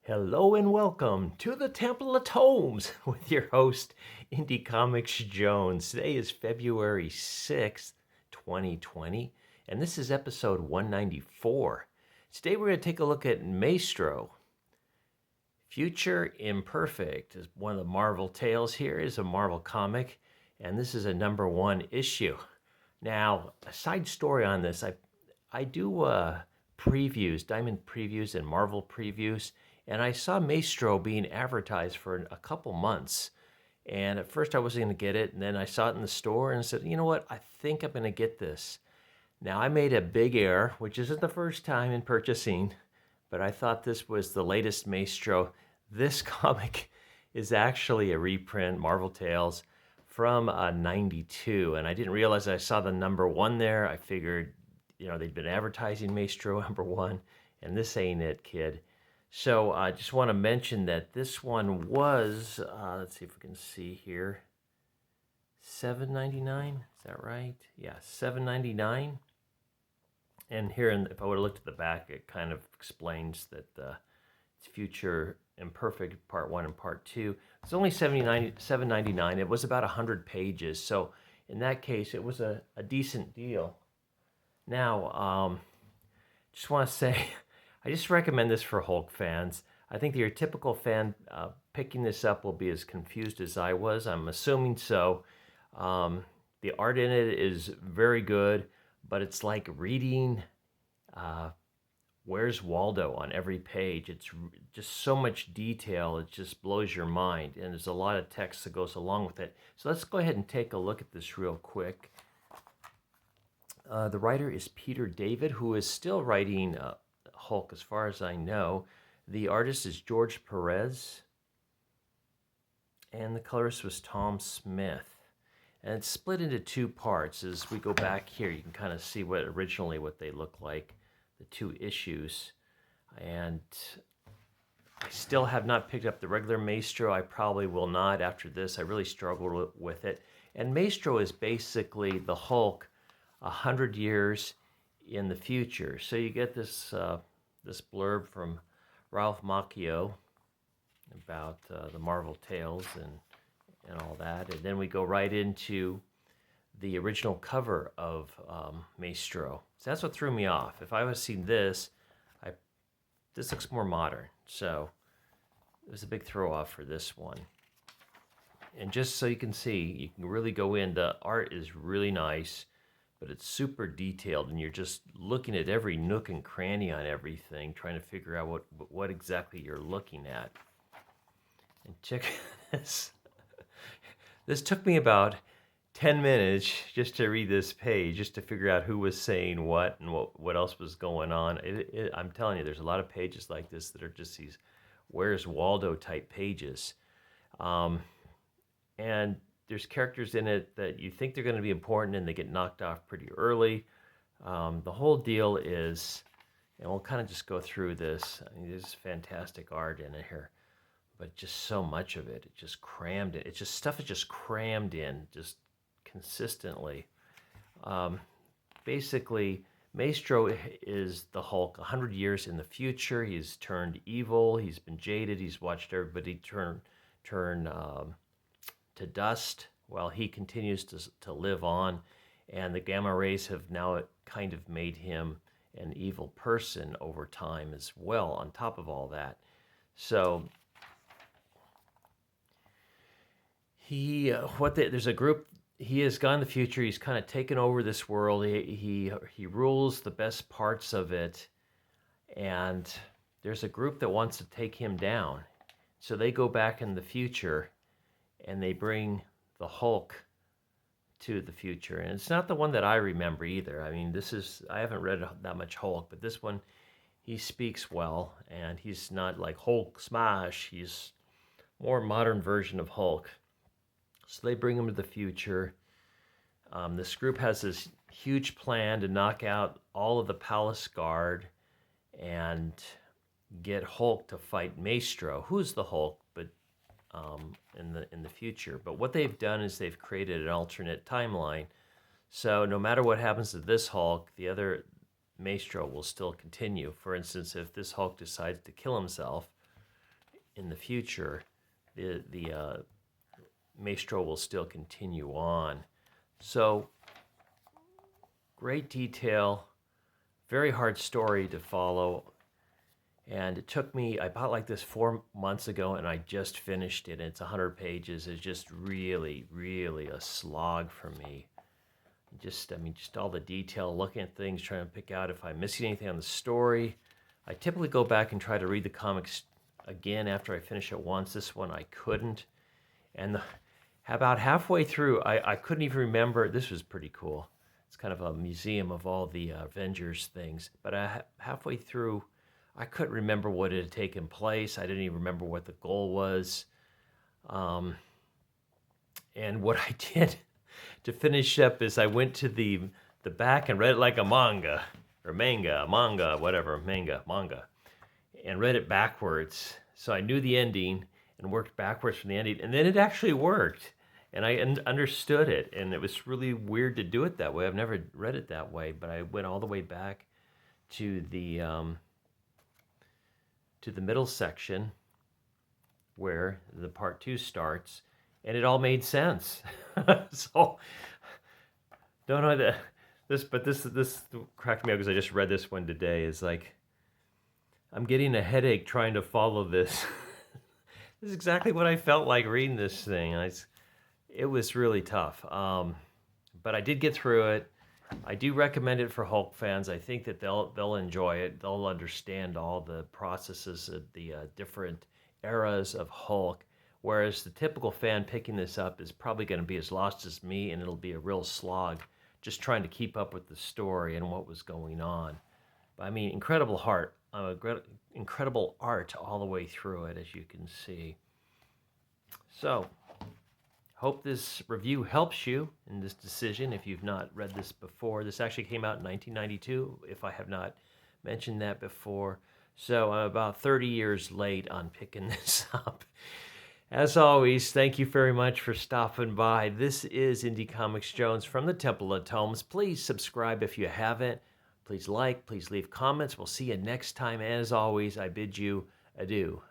Hello and welcome to the Temple of Tomes with your host, Indie Comics Jones. Today is February 6th, 2020, and this is episode 194. Today we're going to take a look at Maestro. Future Imperfect is one of the Marvel tales here, is a Marvel comic, and this is a #1 issue. Now, a side story on this, I do previews, Diamond previews and Marvel previews, and I saw Maestro being advertised for a couple months. And at first I wasn't going to get it, and then I saw it in the store and said, you know what, I think I'm going to get this. Now, I made a big error, which isn't the first time in purchasing, but I thought this was the latest Maestro. This comic is actually a reprint, Marvel Tales, from '92, and I didn't realize I saw the #1 there. I figured, they'd been advertising Maestro #1, and this ain't it, kid. So I just want to mention that this one was, let's see if we can see here, $7.99. Is that right? Yeah, $7.99. And here, if I would have looked at the back, it kind of explains that it's Future Imperfect Part 1 and Part 2. It's only $7.99. It was about 100 pages. So in that case, it was a decent deal. Now, just want to say, I just recommend this for Hulk fans. I think that your typical fan picking this up will be as confused as I was. I'm assuming so. The art in it is very good, but it's like reading Where's Waldo on every page. It's just so much detail. It just blows your mind, and there's a lot of text that goes along with it. So let's go ahead and take a look at this real quick. The writer is Peter David, who is still writing Hulk as far as I know. The artist is George Perez, and the colorist was Tom Smith. And it's split into two parts. As we go back here, you can kind of see what they look like, the two issues. And I still have not picked up the regular Maestro. I probably will not after this. I really struggled with it. And Maestro is basically the Hulk 100 years in the future. So you get this this blurb from Ralph Macchio about the Marvel Tales and all that, and then we go right into the original cover of Maestro. So that's what threw me off. If I would have seen this, this looks more modern. So it was a big throw off for this one. And just so you can see, you can really go in. The art is really nice, but it's super detailed, and you're just looking at every nook and cranny on everything, trying to figure out what exactly you're looking at. And check this. This took me about 10 minutes just to read this page, just to figure out who was saying what and what else was going on. I'm telling you, there's a lot of pages like this that are just these Where's Waldo type pages. And there's characters in it that you think they're going to be important, and they get knocked off pretty early. The whole deal is, and we'll kind of just go through this. I mean, there's fantastic art in it here, but just so much of it, just crammed it. It's just stuff is just crammed in, just consistently. Basically, Maestro is the Hulk 100 years in the future. He's turned evil. He's been jaded. He's watched everybody turn to dust while he continues to live on. And the gamma rays have now kind of made him an evil person over time as well, on top of all that. So there's a group. He has gone to the future. He's kind of taken over this world. He rules the best parts of it, and there's a group that wants to take him down. So they go back in the future, and they bring the Hulk to the future. And it's not the one that I remember either. I mean, I haven't read that much Hulk, but this one, he speaks well, and he's not like Hulk smash. He's more modern version of Hulk. So they bring him to the future. This group has this huge plan to knock out all of the Palace Guard and get Hulk to fight Maestro, who's the Hulk, but in the future. But what they've done is they've created an alternate timeline. So no matter what happens to this Hulk, the other Maestro will still continue. For instance, if this Hulk decides to kill himself, in the future, the Maestro will still continue on. So, great detail, very hard story to follow. And it took me, I bought like this 4 months ago and I just finished it. And it's 100 pages. It's just really, really a slog for me. Just all the detail, looking at things, trying to pick out if I'm missing anything on the story. I typically go back and try to read the comics again after I finish it once. This one I couldn't. And about halfway through, I couldn't even remember. This was pretty cool. It's kind of a museum of all the Avengers things. But halfway through, I couldn't remember what had taken place. I didn't even remember what the goal was. And what I did to finish up is I went to the back and read it like a manga, and read it backwards. So I knew the ending and worked backwards from the ending, and then it actually worked, and I understood it, and it was really weird to do it that way. I've never read it that way, but I went all the way back to the middle section where the part 2 starts, and it all made sense. So, don't know that this cracked me up because I just read this one today. Is like, I'm getting a headache trying to follow this. This is exactly what I felt like reading this thing. It was really tough, but I did get through it. I do recommend it for Hulk fans. I think that they'll enjoy it. They'll understand all the processes of the different eras of Hulk. Whereas the typical fan picking this up is probably going to be as lost as me, and it'll be a real slog just trying to keep up with the story and what was going on. But I mean, incredible art all the way through it, as you can see. So, hope this review helps you in this decision if you've not read this before. This actually came out in 1992, if I have not mentioned that before. So I'm about 30 years late on picking this up. As always, thank you very much for stopping by. This is Indie Comics Jones from the Temple of Tomes. Please subscribe if you haven't. Please like, please leave comments. We'll see you next time. As always, I bid you adieu.